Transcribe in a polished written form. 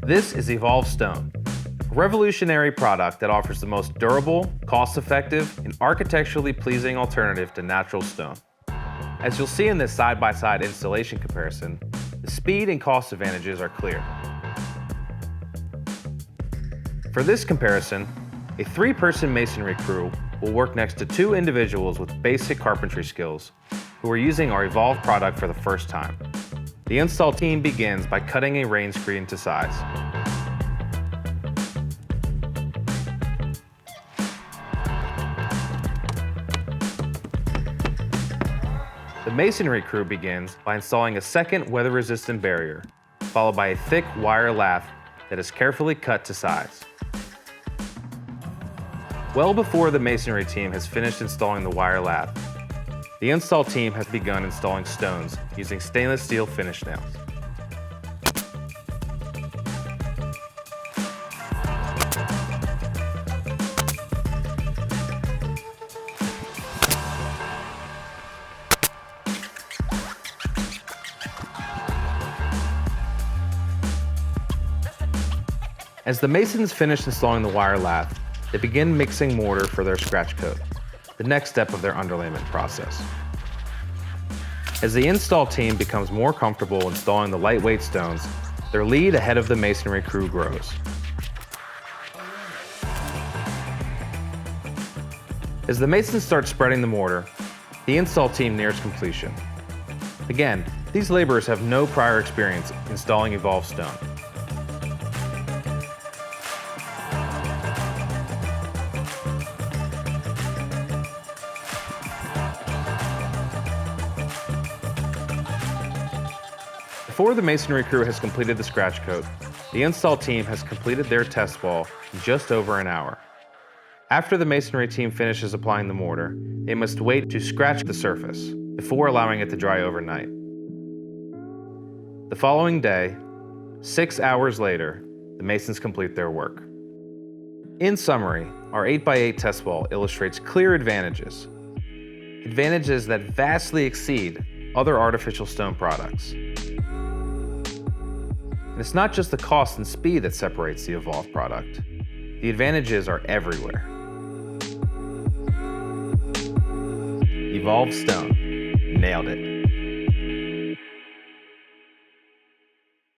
This is Evolved Stone, a revolutionary product that offers the most durable, cost-effective, and architecturally pleasing alternative to natural stone. As you'll see in this side-by-side installation comparison, the speed and cost advantages are clear. For this comparison, a 3-person masonry crew will work next to 2 individuals with basic carpentry skills who are using our Evolved product for the first time. The install team begins by cutting a rain screen to size. The masonry crew begins by installing a second weather-resistant barrier, followed by a thick wire lath that is carefully cut to size. Well before the masonry team has finished installing the wire lath, the install team has begun installing stones using stainless steel finish nails. As the masons finish installing the wire lath, they begin mixing mortar for their scratch coat, the next step of their underlayment process. As the install team becomes more comfortable installing the lightweight stones, their lead ahead of the masonry crew grows. As the masons start spreading the mortar, the install team nears completion. Again, these laborers have no prior experience installing Evolved Stone. Before the masonry crew has completed the scratch coat, the install team has completed their test wall in just over an hour. After the masonry team finishes applying the mortar, they must wait to scratch the surface before allowing it to dry overnight. The following day, 6 hours later, the masons complete their work. In summary, our 8x8 test wall illustrates clear advantages. Advantages that vastly exceed other artificial stone products. And it's not just the cost and speed that separates the Evolved product. The advantages are everywhere. Evolved Stone. Nailed it.